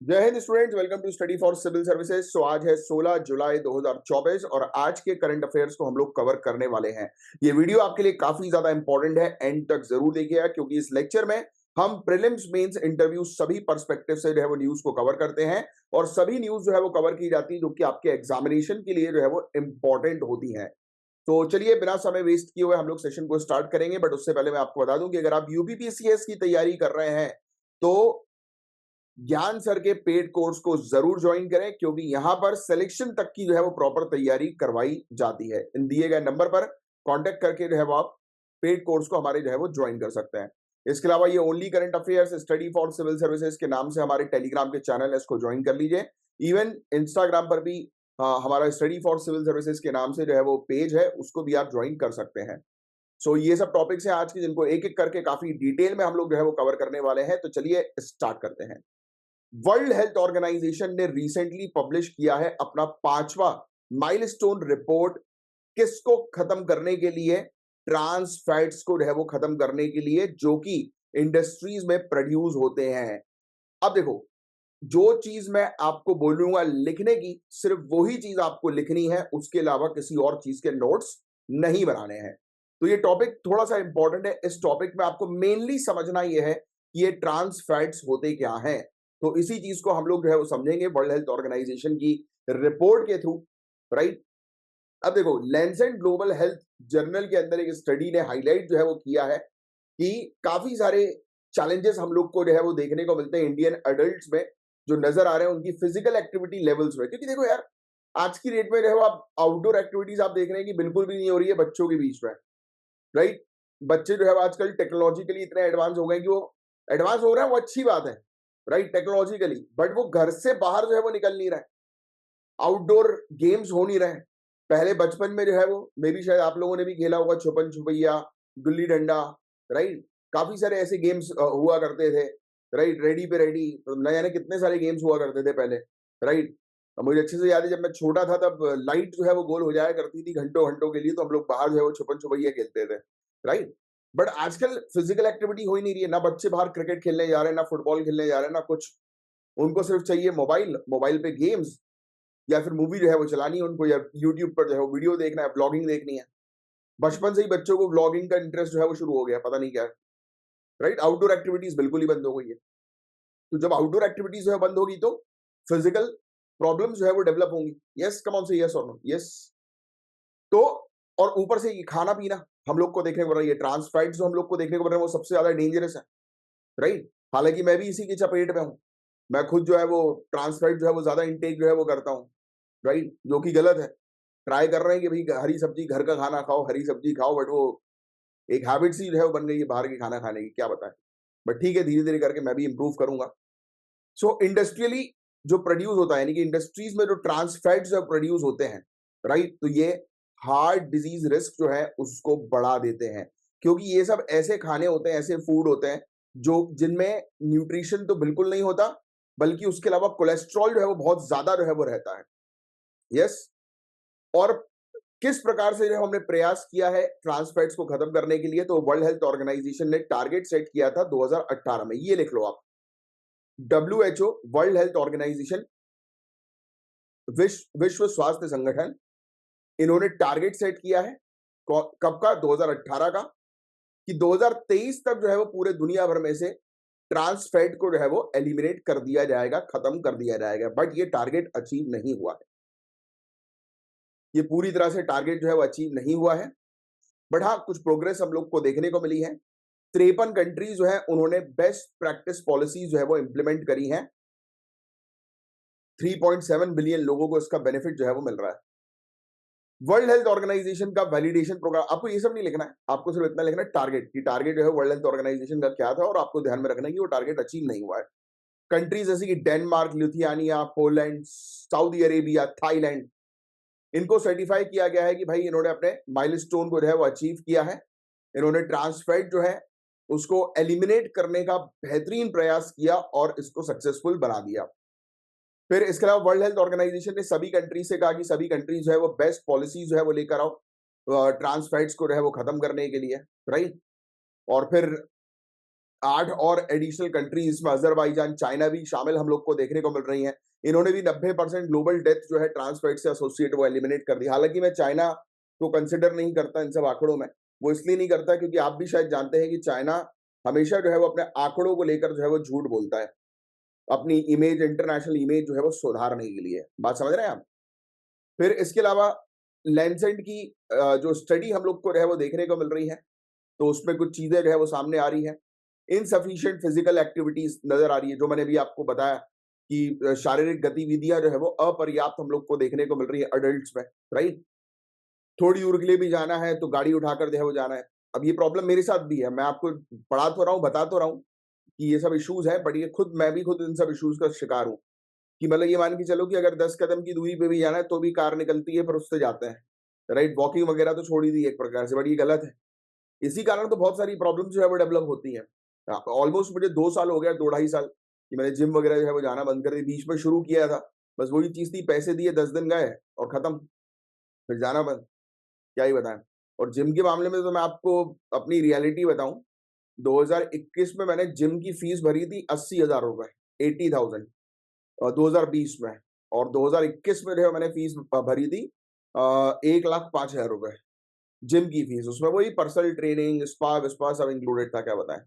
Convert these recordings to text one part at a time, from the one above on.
जय Hind students, welcome to study for civil services. So आज है 16 जुलाई 2024 और आज के करंट अफेयर्स को हम लोग कवर करने वाले हैं। ये वीडियो आपके लिए काफी ज्यादा इंपॉर्टेंट है, एंड तक जरूर देखिएगा क्योंकि इस लेक्चर में हम प्रीलिम्स मेंस इंटरव्यू सभी पर्सपेक्टिव से जो है वो न्यूज को कवर करते हैं और सभी न्यूज जो है वो कवर की जाती है जो कि आपके एग्जामिनेशन के लिए जो है वो इंपॉर्टेंट होती है। तो चलिए बिना समय वेस्ट किए हुए हम लोग सेशन को स्टार्ट करेंगे, बट उससे पहले मैं आपको बता दूं कि अगर आप यूपीपीसीएस की तैयारी कर रहे हैं तो ज्ञान सर के पेड कोर्स को जरूर ज्वाइन करें क्योंकि यहां पर सिलेक्शन तक की जो है वो प्रॉपर तैयारी करवाई जाती है। इन दिए गए नंबर पर कांटेक्ट करके जो है वो आप पेड कोर्स को हमारे जो है वो ज्वाइन कर सकते हैं। इसके अलावा ये only current affairs study for civil services के नाम से हमारे टेलीग्राम के चैनल है, इसको ज्वाइन कर लीजिए। इवन इंस्टाग्राम पर भी हमारा स्टडी फॉर सिविल सर्विसेज के नाम से जो है वो पेज है, उसको भी आप ज्वाइन कर सकते हैं। सो ये सब टॉपिक्स हैं आज के जिनको एक एक करके काफी डिटेल में हम लोग जो है वो कवर करने वाले हैं। तो चलिए स्टार्ट करते हैं। वर्ल्ड हेल्थ ऑर्गेनाइजेशन ने रिसेंटली पब्लिश किया है अपना 5वां माइलस्टोन रिपोर्ट, किसको खत्म करने के लिए? ट्रांस फैट्स को जो है वो खत्म करने के लिए जो कि इंडस्ट्रीज में प्रोड्यूस होते हैं। अब देखो, जो चीज मैं आपको बोलूंगा लिखने की, सिर्फ वही चीज आपको लिखनी है, उसके अलावा किसी और चीज के नोट्स नहीं बनाने हैं। तो ये टॉपिक थोड़ा सा इंपॉर्टेंट है। इस टॉपिक में आपको मेनली समझना यह है कि ये ट्रांस फैट्स होते क्या हैं। तो इसी चीज को हम लोग जो है वो समझेंगे वर्ल्ड हेल्थ ऑर्गेनाइजेशन की रिपोर्ट के थ्रू, राइट। अब देखो, लैंसेट ग्लोबल हेल्थ जर्नल के अंदर एक स्टडी ने हाईलाइट जो है वो किया है कि काफी सारे चैलेंजेस हम लोग को जो है वो देखने को मिलते हैं इंडियन अडल्ट्स में, जो नजर आ रहे हैं उनकी फिजिकल एक्टिविटी लेवल्स में। क्योंकि देखो यार, आज की डेट में जो है वो आप आउटडोर एक्टिविटीज आप देख रहे हैं कि बिल्कुल भी नहीं हो रही है बच्चों के बीच में, राइट। बच्चे जो है वो आजकल टेक्नोलॉजिकली इतने एडवांस हो गए कि वो एडवांस हो रहे हैं, वो अच्छी बात है, राइट, टेक्नोलॉजिकली, बट वो घर से बाहर जो है वो निकल नहीं रहे, आउटडोर गेम्स हो नहीं रहे। पहले बचपन में जो है वो, मे भी शायद आप लोगों ने भी खेला होगा, छुपन छुपैया, गुल्ली डंडा, राइट। काफी सारे ऐसे गेम्स हुआ करते थे, राइट। रेडी पे रेडी, न जाने कितने सारे गेम्स हुआ करते थे पहले, राइट। मुझे अच्छे से याद है जब मैं छोटा था तब लाइट जो है वो गोल हो जाया करती थी घंटों घंटों के लिए, तो हम लोग बाहर जो है वो छुपन छुपैया खेलते थे, राइट। बट आजकल फिजिकल एक्टिविटी हो ही नहीं रही है, ना बच्चे बाहर क्रिकेट खेलने जा रहे हैं, ना फुटबॉल खेलने जा रहे हैं, ना कुछ। उनको सिर्फ चाहिए मोबाइल, मोबाइल पे गेम्स, या फिर मूवी जो है वो चलानी है उनको, या यूट्यूब पर जो है वो वीडियो देखना है, ब्लॉगिंग देखनी है। बचपन से ही बच्चों को ब्लॉगिंग का इंटरेस्ट जो है वो शुरू हो गया, पता नहीं क्या है, राइट। आउटडोर एक्टिविटीज बिल्कुल ही बंद हो गई है। तो जब आउटडोर एक्टिविटीज जो है बंद होगी तो फिजिकल प्रॉब्लम्स जो है वो डेवलप होंगी। यस, कम ऑन से यस और नो, यस। तो और ऊपर से ये खाना पीना हम लोग को देखने को मिल रहा है, ये ट्रांस फैट्स जो हम लोग को देखने को मिल रहे हैं वो सबसे ज्यादा डेंजरस है, राइट। हालांकि मैं भी इसी की चपेट में हूँ, मैं खुद जो है वो ट्रांस फैट जो है वो ज्यादा इंटेक जो है वो करता हूँ, राइट, जो कि गलत है। ट्राई कर रहे हैं कि भाई हरी सब्जी, घर का खाना खाओ, हरी सब्जी खाओ, बट वो एक हैबिट सी जो है वो बन गई है बाहर के खाना खाने की, क्या बताएं। बट ठीक है, धीरे धीरे करके मैं भी इंप्रूव करूंगा। सो इंडस्ट्रियली जो प्रोड्यूस होता है, यानी कि इंडस्ट्रीज में जो ट्रांस फैट्स जो प्रोड्यूस होते हैं, राइट, तो ये हार्ट डिजीज रिस्क जो है उसको बढ़ा देते हैं। क्योंकि ये सब ऐसे खाने होते हैं, ऐसे फूड होते हैं जो जिनमें न्यूट्रिशन तो बिल्कुल नहीं होता, बल्कि उसके अलावा कोलेस्ट्रॉल जो है वो बहुत ज्यादा जो है वो रहता है। यस। और किस प्रकार से जो हमने प्रयास किया है ट्रांस फैट्स को खत्म करने के लिए, तो वर्ल्ड हेल्थ ऑर्गेनाइजेशन ने टारगेट सेट किया था 2018 में, ये लिख लो आप। डब्ल्यूएचओ, वर्ल्ड हेल्थ ऑर्गेनाइजेशन, विश्व स्वास्थ्य संगठन, इन्होंने टारगेट सेट किया है कब का? 2018 का, कि 2023 तक जो है वो पूरे दुनिया भर में से ट्रांस फैट को जो है वो एलिमिनेट कर दिया जाएगा, खत्म कर दिया जाएगा। बट ये टारगेट अचीव नहीं हुआ है, ये पूरी तरह से टारगेट जो है वो अचीव नहीं हुआ है। बट हाँ, कुछ प्रोग्रेस हम लोग को देखने को मिली है। 53 कंट्रीज जो है उन्होंने बेस्ट प्रैक्टिस पॉलिसी जो है वो इंप्लीमेंट करी है। 3.7 बिलियन लोगों को इसका बेनिफिट जो है वो मिल रहा है। वर्ल्ड हेल्थ ऑर्गेनाइजेशन का वैलिडेशन प्रोग्राम, आपको ये सब नहीं लिखना है, आपको सिर्फ इतना लिखना है टारगेट, कि टारगेट जो है वर्ल्ड हेल्थ ऑर्गेनाइजेशन का क्या था, और आपको ध्यान में रखना है कि वो टारगेट अचीव नहीं हुआ है। कंट्रीज जैसे कि Denmark, Lithuania, Poland, Saudi Arabia, Thailand, इनको सर्टिफाई किया गया है कि भाई इन्होंने अपने माइलस्टोन को जो है वो अचीव किया है। इन्होंने ट्रांसफैट जो है उसको एलिमिनेट करने का बेहतरीन प्रयास किया और इसको सक्सेसफुल बना दिया। फिर इसके अलावा वर्ल्ड हेल्थ ऑर्गेनाइजेशन ने सभी कंट्री से कहा कि सभी कंट्री जो है वो बेस्ट पॉलिसी जो है वो लेकर आओ ट्रांसफैट्स को जो है वो खत्म करने के लिए, राइट। और फिर 8 और एडिशनल कंट्रीज, इसमें अजरबैजान, चाइना भी शामिल हम लोग को देखने को मिल रही हैं। इन्होंने भी 90% ग्लोबल डेथ जो है ट्रांस फैट से एसोसिएट वो एलिमिनेट कर दी। हालांकि मैं चाइना को कंसिडर नहीं करता इन सब आंकड़ों में। वो इसलिए नहीं करता क्योंकि आप भी शायद जानते हैं कि चाइना हमेशा जो है वो अपने आंकड़ों को लेकर जो है वो झूठ बोलता है, अपनी इमेज, इंटरनेशनल इमेज जो है वो सुधारने के लिए। बात समझ रहे हैं आप? फिर इसके अलावा लैंसेट की जो स्टडी हम लोग को जो है वो देखने को मिल रही है, तो उसमें कुछ चीजें जो है वो सामने आ रही है। इनसफिशिएंट फिजिकल एक्टिविटीज नजर आ रही है, जो मैंने भी आपको बताया कि शारीरिक गतिविधियां जो है वो अपर्याप्त हम लोग को देखने को मिल रही है अडल्ट्स में, राइट? थोड़ी दूर के लिए भी जाना है तो गाड़ी उठाकर जो है वो जाना है। अब ये प्रॉब्लम मेरे साथ भी है, मैं आपको पढ़ा तो रहा हूँ, बता तो रहा हूँ कि ये सब इश्यूज है, बट ये खुद मैं भी खुद इन सब इश्यूज का शिकार हूँ। कि मतलब ये मान के चलो कि अगर 10 कदम की दूरी पे भी जाना है तो भी कार निकलती है, फिर उससे जाते हैं, राइट? वॉकिंग वगैरह तो छोड़ ही दी एक प्रकार से, बट ये गलत है। इसी कारण तो बहुत सारी प्रॉब्लम जो है वो डेवलप होती है। ऑलमोस्ट मुझे 2 साल हो गया, 2 ढाई साल कि मैंने जिम वगैरह जो है वो जाना बंद कर दी। बीच में शुरू किया था, बस वही चीज़ थी, पैसे दिए, 10 दिन गए और खत्म, फिर जाना बंद, क्या ही बताएँ। और जिम के मामले में तो मैं आपको अपनी रियलिटी बताऊँ, 2021 में मैंने जिम की फीस भरी थी ₹80,000, 80,000 2020 में, और 2021 में जो है मैंने फीस भरी थी ₹1,05,000 जिम की फीस। उसमें वही पर्सनल ट्रेनिंग, स्पा-विस्पा सब इंक्लूडेड था, क्या बताएँ।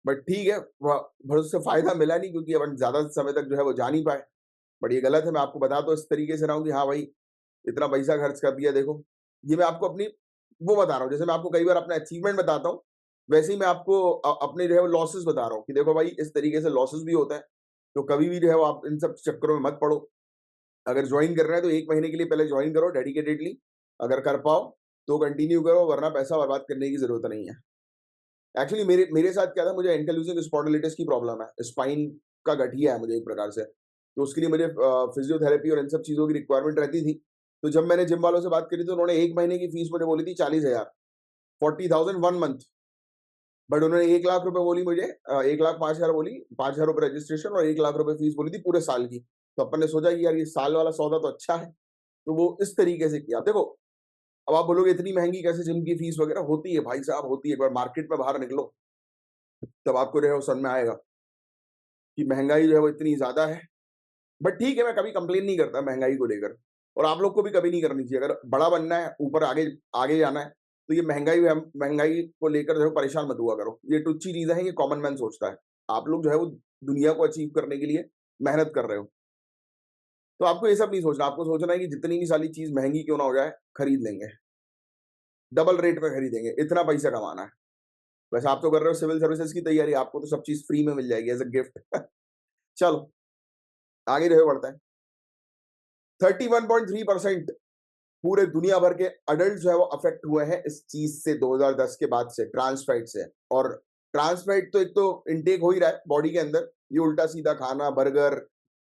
बट ठीक है, पर उससे फ़ायदा मिला नहीं क्योंकि अपन ज़्यादा समय तक जो है वो जा नहीं पाए। बट ये गलत है, मैं आपको बता तो इस तरीके से रहा हूँ कि हाँ भाई, इतना पैसा खर्च कर दिया देखो। ये मैं आपको अपनी वो बता रहा हूँ, जैसे मैं आपको कई बार अपना अचीवमेंट बताता हूँ, वैसे ही मैं आपको अपने जो है वो लॉसेस बता रहा हूँ कि देखो भाई, इस तरीके से लॉसेस भी होता है। तो कभी भी जो है वो आप इन सब चक्करों में मत पड़ो। अगर जॉइन कर रहे हैं तो 1 महीने के लिए पहले जॉइन करो डेडिकेटेडली, अगर कर पाओ तो कंटिन्यू करो, वरना पैसा बर्बाद करने की ज़रूरत नहीं है। एक्चुअली मेरे मेरे साथ क्या था, मुझे एंकाइलोसिंग स्पॉन्डिलिटिस की प्रॉब्लम है, स्पाइन का गठिया है मुझे एक प्रकार से। तो उसके लिए मुझे फिजियोथेरेपी और इन सब चीज़ों की रिक्वायरमेंट रहती थी। तो जब मैंने जिम वालों से बात करी तो उन्होंने 1 महीने की फीस मुझे बोली थी 40,000, 40,000 1 मंथ। बट उन्होंने 1 लाख रुपए बोली मुझे, 1,05,000 बोली, ₹5,000 रजिस्ट्रेशन और 1 लाख रुपए फीस बोली थी पूरे साल की। तो अपन ने सोचा कि यार ये साल वाला सौदा तो अच्छा है, तो वो इस तरीके से किया। देखो, अब आप बोलोगे इतनी महँगी कैसे जिम की फीस वगैरह? होती है भाई साहब, होती है। एक बार मार्केट में बाहर निकलो, तब आपको जो है वो समझ में आएगा कि महँगाई जो है वो इतनी ज़्यादा है। बट ठीक है, मैं कभी कंप्लेन नहीं करता महँगाई को लेकर, और आप लोग को भी कभी नहीं करनी चाहिए। अगर बड़ा बनना है, ऊपर आगे आगे जाना है, तो ये महँगाई को लेकर जो है परेशान मत हुआ करो। ये टुच्ची चीज़ें हैं, ये कॉमन मैन सोचता है। आप लोग जो है वो दुनिया को अचीव करने के लिए मेहनत कर रहे हो। तो आपको ये सब नहीं सोचना, आपको सोचना है कि जितनी भी सारी चीज़ महँगी क्यों ना हो जाए, खरीद लेंगे। डबल रेट में खरीदेंगे, इतना पैसा कमाना है। वैसे आप तो कर रहे हो सिविल सर्विसेज़ की तैयारी, आपको तो सब चीज़ फ्री में मिल जाएगी एज़ अ गिफ्ट। चलो, आगे जो है बढ़ते हैं। 31.3% पूरे दुनिया भर के अडल्ट जो है वो अफेक्ट हुए हैं इस चीज़ से 2010 के बाद से, ट्रांस फैट से। और ट्रांस फैट तो एक तो इनटेक हो ही रहा है बॉडी के अंदर, ये उल्टा-सीधा खाना, बर्गर,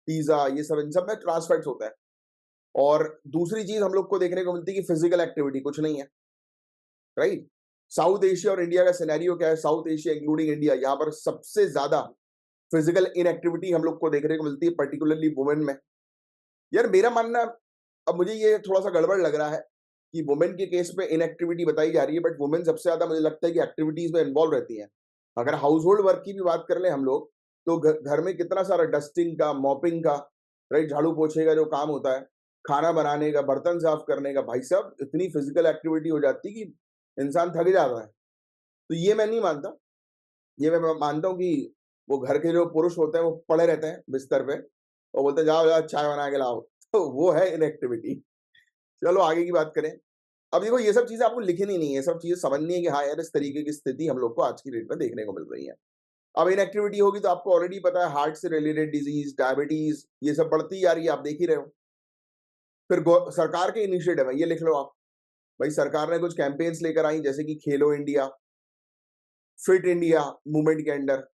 पिज़्ज़ा, ये सब, इन सब में ट्रांस फैट्स होता है। और दूसरी चीज़ हम लोग को देखने को मिलती है कि फिज़िकल एक्टिविटी कुछ नहीं है, राइट? साउथ एशिया और इंडिया का सिनेरियो क्या है? साउथ एशिया इंक्लूडिंग इंडिया, यहाँ पर सबसे ज़्यादा फिज़िकल इनएक्टिविटी हम लोग को देखने को मिलती है, पर्टिकुलरली वुमेन में। यार मेरा मानना, अब मुझे ये थोड़ा-सा गड़बड़ लग रहा है कि वुमेन के केस में इनएक्टिविटी बताई जा रही है, बट वुमेन सबसे ज़्यादा मुझे लगता है कि एक्टिविटीज़ में इन्वॉल्व रहती हैं। अगर हाउसहोल्ड वर्क की भी बात कर लें हम लोग, तो घर में कितना सारा डस्टिंग का, मॉपिंग का, राइट? झाड़ू-पोछे का जो काम होता है, खाना बनाने का, बर्तन साफ करने का, भाई साहब इतनी फिज़िकल एक्टिविटी हो जाती है कि इंसान थक जाता है। तो ये मैं नहीं मानता। ये मैं मानता हूँ कि वो घर के जो पुरुष होते हैं वो पड़े रहते हैं बिस्तर पे और बोलते हैं जाओ जाओ चाय बना के लाओ। तो वो है इनएक्टिविटी। चलो आगे की बात करें। अब देखो ये सब चीज़ें आपको लिखनी नहीं है, ये सब चीज़ें समझनी है कि हाँ यार, इस तरीके की स्थिति हम लोग को आज की डेट में देखने को मिल रही है। अब इनएक्टिविटी होगी तो आपको ऑलरेडी पता है, हार्ट से रिलेटेड डिजीज़, डायबिटीज़, ये सब बढ़ती जा रही है, आप देख ही रहे हो। फिर गौ सरकार के इनिशिएटिव है, ये लिख लो आप। भाई सरकार ने कुछ कैंपेन्स लेकर आई, जैसे कि खेलो इंडिया, फिट इंडिया मूवमेंट के अंडर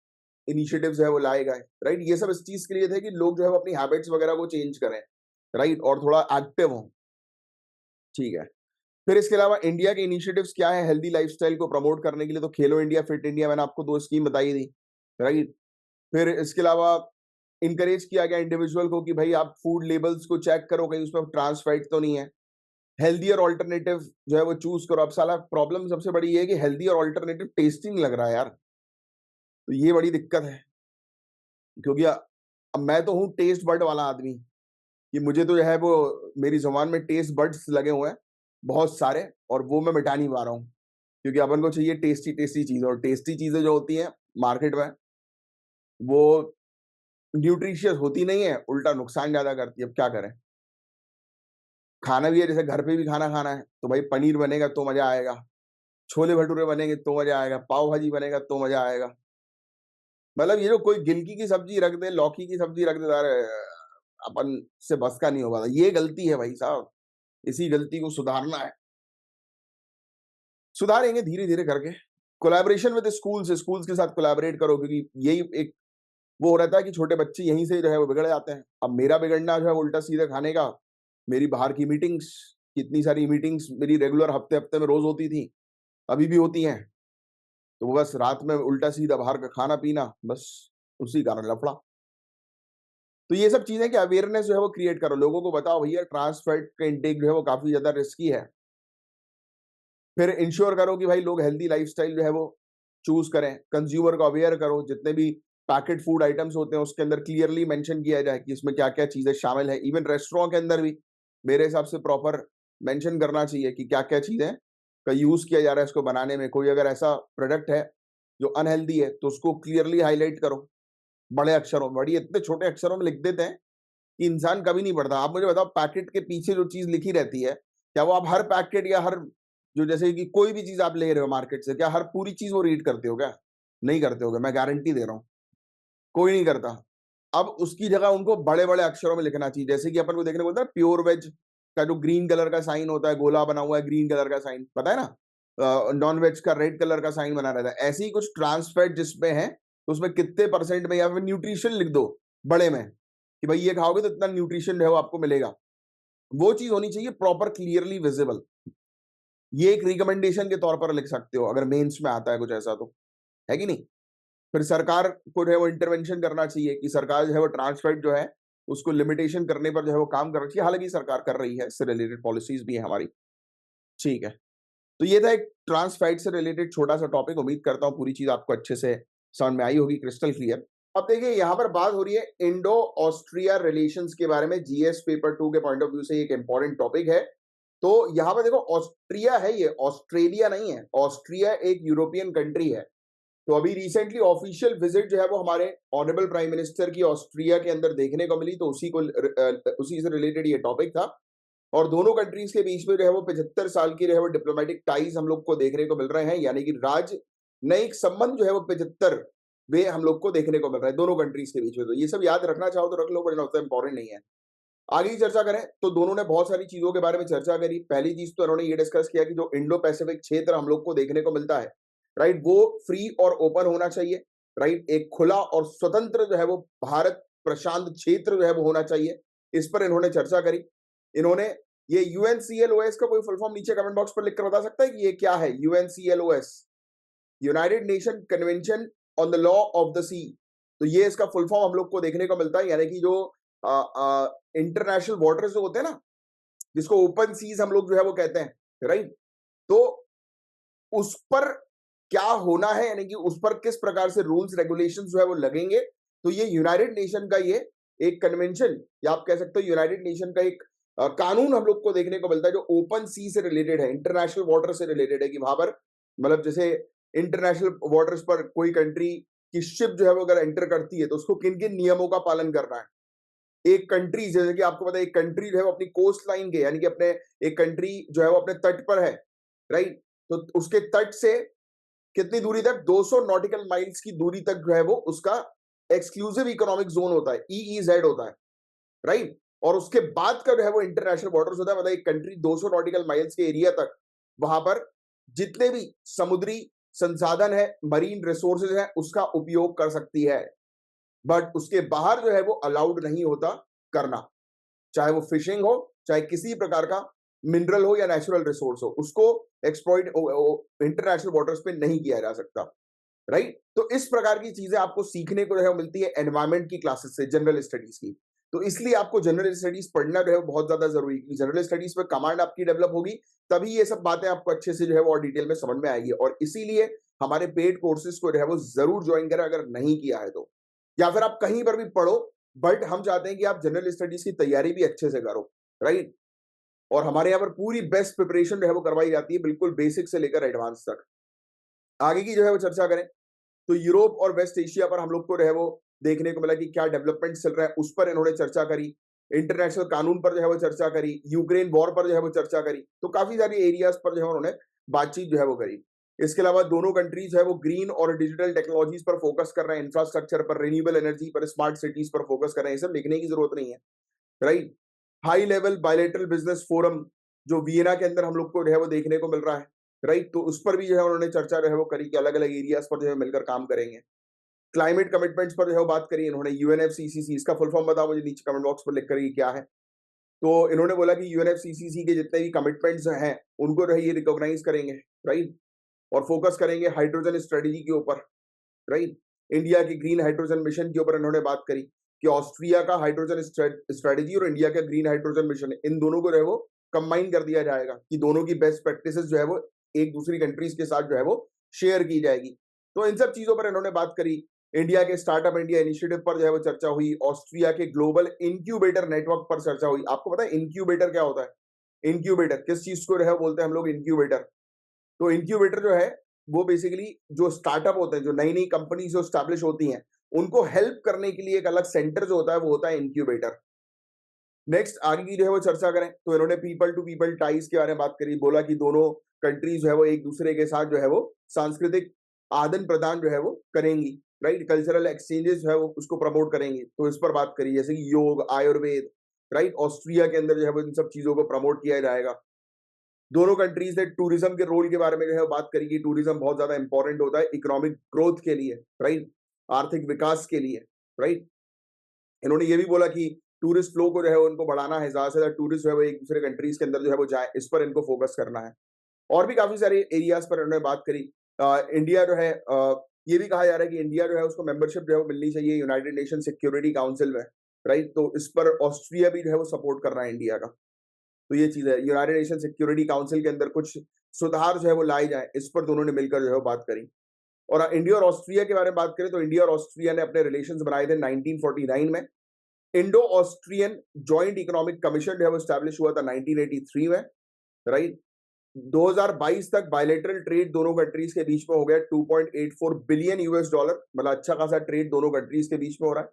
इनिशिएटिव्स है वो लाए गए, राइट? ये सब इस चीज़ के लिए थे कि लोग जो है वो अपनी हैबिट्स वगैरह को चेंज करें, राइट? और थोड़ा एक्टिव हों, ठीक है। फिर इसके अलावा इंडिया के इनिशिएटिव्स क्या है हेल्दी लाइफस्टाइल को प्रमोट करने के लिए? तो खेलो इंडिया, फिट इंडिया, मैंने आपको 2 स्कीम बताई थी, राइट? फिर इसके अलावा एनकरेज किया गया इंडिविजुअल को कि भाई आप फूड लेबल्स को चेक करो, कहीं उसमें ट्रांस फैट तो नहीं है। हेल्दी और अल्टरनेटिव जो है वो चूज़ करो। अब साला प्रॉब्लम सबसे बड़ी ये है कि हेल्दी और अल्टरनेटिव टेस्टी नहीं लग रहा है यार। तो ये बड़ी दिक्कत है, क्योंकि अब मैं तो हूँ टेस्ट बड वाला आदमी, कि मुझे तो जो है वो मेरी ज़ुबान में टेस्ट बड्स लगे हुए हैं, बहुत सारे, और वो मैं मिटा नहीं पा रहा हूँ। क्योंकि अपन को चाहिए टेस्टी-टेस्टी चीज़, और टेस्टी चीज़ें जो होती हैं मार्केट में, वो न्यूट्रिशियस होती नहीं है, उल्टा नुकसान ज़्यादा करती है। अब क्या करें? खाना भी है, जैसे घर पे भी खाना खाना है, तो भाई पनीर बनेगा तो मज़ा आएगा, छोले-भटूरे बनेंगे तो मज़ा आएगा, पाव भाजी बनेगा तो मज़ा आएगा। मतलब ये जो कोई गिलकी की सब्ज़ी रख दे, लौकी की सब्ज़ी रख दे, अरे अपन से बस का नहीं होगा। ये गलती है भाई साहब, इसी गलती को सुधारना है। सुधारेंगे धीरे-धीरे करके। कोलैबोरेशन विद स्कूल्स, स्कूल्स के साथ कोलैबोरेट करो, क्योंकि यही एक वो हो रहता है कि छोटे बच्चे यहीं से जो है वो बिगड़ जाते हैं। अब मेरा बिगड़ना जो है उल्टा-सीधा खाने का, मेरी बाहर की मीटिंग्स, कितनी सारी मीटिंग्स मेरी रेगुलर हफ्ते-हफ्ते में रोज़ होती थी, अभी भी होती हैं। तो वो बस रात में उल्टा-सीधा बाहर का खाना-पीना, बस उसी कारण लफड़ा। तो ये सब चीज़ें कि अवेयरनेस जो है वो क्रिएट करो, लोगों को बताओ भैया ट्रांस फैट का इंटेक जो है वो काफ़ी ज़्यादा रिस्की है। फिर इंश्योर करो कि भाई लोग हेल्दी लाइफ़स्टाइल जो है वो चूज़ करें, कंज्यूमर को अवेयर करो, जितने भी पैकेट फूड आइटम्स होते हैं उसके अंदर क्लियरली मेंशन किया जाए कि इसमें क्या-क्या चीज़ें शामिल है। इवन रेस्टोरेंट के अंदर भी मेरे हिसाब से प्रॉपर मेंशन करना चाहिए कि क्या-क्या चीज़ें का यूज़ किया जा रहा है इसको बनाने में। कोई अगर ऐसा प्रोडक्ट है जो अनहेल्दी है, तो उसको क्लियरली हाइलाइट करो, बड़े अक्षरों में। बड़ी इतने छोटे अक्षरों में लिख देते हैं कि इंसान कभी नहीं पढ़ता। आप मुझे बताओ, पैकेट के पीछे जो चीज़ लिखी रहती है, क्या वो आप हर पैकेट या हर जो जैसे कि कोई भी चीज़ आप ले रहे हो मार्केट से, क्या हर पूरी चीज़ वो रीड करते हो क्या? नहीं करते होगे, मैं गारंटी दे रहा हूँ। कोई नहीं करता। अब उसकी जगह उनको बड़े-बड़े अक्षरों में लिखना चाहिए। जैसे कि अपन को देखने को मिलता है प्योर वेज का जो ग्रीन कलर का साइन होता है, गोला बना हुआ है ग्रीन कलर का साइन, पता है ना? नॉन वेज का रेड कलर का साइन बना रहता है। ऐसे ही कुछ ट्रांस फैट जिसमें है, तो उसमें कितने परसेंट में, या फिर न्यूट्रिशन लिख दो बड़े में, कि भाई ये खाओगे तो इतना न्यूट्रिशन जो है वो आपको मिलेगा। वो चीज़ होनी चाहिए प्रॉपर क्लियरली विजिबल। ये एक रिकमेंडेशन के तौर पर लिख सकते हो अगर मेंस में आता है कुछ ऐसा तो, है कि नहीं? फिर सरकार को जो है वो इंटरवेंशन करना चाहिए कि सरकार जो है वो ट्रांस फैट जो है, उसको लिमिटेशन करने पर जो है वो काम करना चाहिए। हालाँकि सरकार कर रही है, इससे रिलेटेड पॉलिसीज़ भी है हमारी। ठीक है। तो ये था एक ट्रांस फैट से रिलेटेड छोटा-सा टॉपिक। उम्मीद करता हूँ पूरी चीज़ आपको अच्छे से समझ में आई होगी, क्रिस्टल क्लियर। अब देखिए यहाँ पर बात हो रही है इंडो ऑस्ट्रिया रिलेशंस के बारे में। जीएस पेपर 2 के पॉइंट ऑफ व्यू से एक इंपॉर्टेंट टॉपिक है। तो यहाँ पर देखो, ऑस्ट्रिया है, ये ऑस्ट्रेलिया नहीं है। ऑस्ट्रिया एक यूरोपियन कंट्री है। तो अभी रिसेंटली ऑफिशियल विजिट जो है वो हमारे ऑनरेबल प्राइम मिनिस्टर की ऑस्ट्रिया के अंदर देखने को मिली, तो उसी से रिलेटेड ये टॉपिक था। और दोनों कंट्रीज के बीच में जो है वो 75 साल की जो है वो डिप्लोमेटिक टाइज हम लोग को देखने को मिल रहे हैं, यानी कि राजनयिक संबंध जो है वो 75 वे हम लोग को देखने को मिल रहा है दोनों कंट्रीज के बीच में। तो ये सब याद रखना चाहो तो रख लो, वरना उतना इंपॉर्टेंट नहीं है। आगे की चर्चा करें तो दोनों ने बहुत सारी चीजों के बारे में चर्चा करी। पहली चीज तो उन्होंने ये डिस्कस किया कि जो इंडो पैसिफिक क्षेत्र हम लोग को देखने को मिलता है, राइट, वो फ्री और ओपन होना चाहिए, राइट। एक खुला और स्वतंत्र जो है वो भारत प्रशांत क्षेत्र जो है वो होना चाहिए। इस पर इन्होंने चर्चा करी। इन्होंने ये यूएनसीएलओएस का कोई फुल फॉर्म नीचे कमेंट बॉक्स पर लिखकर बता सकता है कि ये क्या है? UNCLOS, United Nation convention on the law of the sea. तो ये इसका फुल फॉर्म हम लोग को देखने को मिलता है, यानी कि जो इंटरनेशनल वाटर्स जो होते हैं ना, जिसको ओपन सीज हम लोग जो है वो कहते हैं, राइट। तो उस पर क्या होना है, यानी कि उस पर किस प्रकार से रूल्स रेगुलेशंस जो है वो लगेंगे, तो ये यूनाइटेड नेशन का ये एक कन्वेंशन, या आप कह सकते हो यूनाइटेड नेशन का एक कानून हम लोग को देखने को मिलता है, जो ओपन सी से रिलेटेड है, इंटरनेशनल वाटर से रिलेटेड है, कि वहां पर मतलब जैसे इंटरनेशनल वाटर्स पर कोई कंट्री की शिप जो है वो अगर एंटर करती है, तो उसको किन किन नियमों का पालन करना है। एक कंट्री, जैसे कि आपको पता है, एक कंट्री जो है वो अपनी कोस्ट लाइन के, यानी कि अपने एक कंट्री जो है वो अपने तट पर है, राइट। तो उसके तट से कितनी दूरी तक, 200 नॉटिकल माइल्स की दूरी तक जो है वो उसका एक्सक्लूसिव इकोनॉमिक जोन होता है, ईईजेड होता है, राइट। और उसके बाद का जो है वो इंटरनेशनल बॉर्डर्स होता है, मतलब एक कंट्री 200 नॉटिकल माइल्स के एरिया तक वहां पर जितने भी समुद्री संसाधन है, मरीन रिसोर्सेज है, उसका उपयोग कर सकती है। बट उसके बाहर जो है वो अलाउड नहीं होता करना, चाहे वो फिशिंग हो, चाहे किसी प्रकार का मिनरल हो या नेचुरल रिसोर्स हो, उसको एक्सप्लॉइट इंटरनेशनल वाटर्स पे नहीं किया जा सकता, राइट। तो इस प्रकार की चीजें आपको सीखने को जो है मिलती है एनवायरमेंट की क्लासेस से, जनरल स्टडीज की। तो इसलिए आपको जनरल स्टडीज पढ़ना जो है बहुत ज्यादा जरूरी है। जनरल स्टडीज में कमांड आपकी डेवलप होगी, तभी ये सब बातें आपको अच्छे से जो है वो और डिटेल में समझ में आएगी। और इसीलिए हमारे पेड कोर्सेज को जो है वो जरूर ज्वाइन करें अगर नहीं किया है तो, या फिर आप कहीं पर भी पढ़ो, बट हम चाहते हैं कि आप जनरल स्टडीज की तैयारी भी अच्छे से करो, राइट। और हमारे यहाँ पर पूरी बेस्ट प्रिपरेशन जो है वो करवाई जाती है, बिल्कुल बेसिक से लेकर एडवांस तक। आगे की जो है वो चर्चा करें तो यूरोप और वेस्ट एशिया पर हम लोग को जो है वो देखने को मिला कि क्या डेवलपमेंट चल रहा है, उस पर इन्होंने चर्चा करी। इंटरनेशनल कानून पर जो है वो चर्चा करी, यूक्रेन वॉर पर जो है वो चर्चा करी। तो काफी सारी एरियाज पर जो है उन्होंने बातचीत जो है वो करी। इसके अलावा दोनों कंट्रीज है वो ग्रीन और डिजिटल टेक्नोलॉजीज पर फोकस कर रहे हैं, इंफ्रास्ट्रक्चर पर, रिन्यूएबल एनर्जी पर, स्मार्ट सिटीज पर फोकस कर रहे हैं। ये सब लिखने की जरूरत नहीं है, right. High level bilateral business forum जो वियना के अंदर हम लोग को जो है वो देखने को मिल रहा है, राइट। तो उस पर भी जो है उन्होंने चर्चा जो है वो करी कि अलग अलग एरियाज पर जो है मिलकर काम करेंगे। क्लाइमेट कमिटमेंट्स पर जो है वो बात करी इन्होंने, यूएनएफसीसीसी, इसका फुल फॉर्म बताओ मुझे नीचे कमेंट बॉक्स पर लिख कर ये क्या है। तो इन्होंने बोला कि यूएनएफसीसीसी के जितने भी कमिटमेंट्स हैं उनको जो है ये रिकॉग्नाइज करेंगे, राइट। और फोकस करेंगे हाइड्रोजन स्ट्रेटेजी के ऊपर, राइट। इंडिया की ग्रीन हाइड्रोजन मिशन के ऊपर इन्होंने बात करी कि ऑस्ट्रिया का हाइड्रोजन स्ट्रेटेजी और इंडिया का ग्रीन हाइड्रोजन मिशन, इन दोनों को जो है वो कंबाइन कर दिया जाएगा कि दोनों की बेस्ट प्रैक्टिसेस जो है वो एक दूसरी कंट्रीज के साथ जो है वो शेयर की जाएगी। तो इन सब चीजों पर इन्होंने बात करी। इंडिया के स्टार्टअप इंडिया इनिशिएटिव पर जो है वो चर्चा हुई। ऑस्ट्रिया के ग्लोबल इंक्यूबेटर नेटवर्क पर चर्चा हुई। आपको पता है इंक्यूबेटर क्या होता है? इंक्यूबेटर किस चीज को जो है बोलते हैं हम लोग? इंक्यूबेटर। तो इंक्यूबेटर जो है वो बेसिकली जो स्टार्टअप होते हैं, जो नई नई कंपनी जो स्टैब्लिश होती हैं, उनको हेल्प करने के लिए एक अलग सेंटर जो होता है वो होता है इंक्यूबेटर। नेक्स्ट आगे की जो है वो चर्चा करें तो इन्होंने पीपल टू पीपल टाइज के बारे में बात करी। बोला कि दोनों कंट्रीज जो है वो एक दूसरे के साथ जो है वो सांस्कृतिक आदान प्रदान जो है वो करेंगी, राइट। कल्चरल एक्सचेंजेस जो है वो उसको प्रमोट करेंगे, तो इस पर बात करी, जैसे कि योग, आयुर्वेद, राइट। ऑस्ट्रिया के अंदर जो है वो इन सब चीजों को प्रमोट किया जाएगा। दोनों कंट्रीज ने टूरिज्म के रोल के बारे में जो है बात करी कि टूरिज्म बहुत ज्यादा इंपॉर्टेंट होता है इकोनॉमिक ग्रोथ के लिए, राइट, आर्थिक विकास के लिए, राइट। इन्होंने ये भी बोला कि टूरिस्ट फ्लो को जो है उनको बढ़ाना है, ज्यादा से ज्यादा टूरिस्ट जो है वो एक दूसरे कंट्रीज के अंदर जो है वो जाए, इस पर इनको फोकस करना है। और भी काफी सारे एरियाज पर इन्होंने बात करी। इंडिया जो है ये भी कहा जा रहा है कि इंडिया जो है उसको मेंबरशिप जो है वो मिलनी चाहिए यूनाइटेड नेशन सिक्योरिटी काउंसिल में, राइट। तो इस पर ऑस्ट्रिया भी जो है वो सपोर्ट कर रहा है इंडिया का। तो ये चीज है, यूनाइटेड नेशन सिक्योरिटी काउंसिल के अंदर कुछ सुधार जो है वो लाए जाए, इस पर दोनों ने मिलकर जो है वो बात करी। और इंडिया और ऑस्ट्रिया के बारे में बात करें तो इंडिया और ऑस्ट्रिया ने अपने रिलेशंस बनाए थे 1949 में। Indo Austrian joint economic commission जो है वो स्टैब्लिश हुआ था 1983 में, राइट। 2022 तक बायलेटरल ट्रेड दोनों कंट्रीज के बीच में हो गया 2.84 बिलियन यूएस डॉलर, मतलब अच्छा खासा ट्रेड दोनों कंट्रीज के बीच में हो रहा है।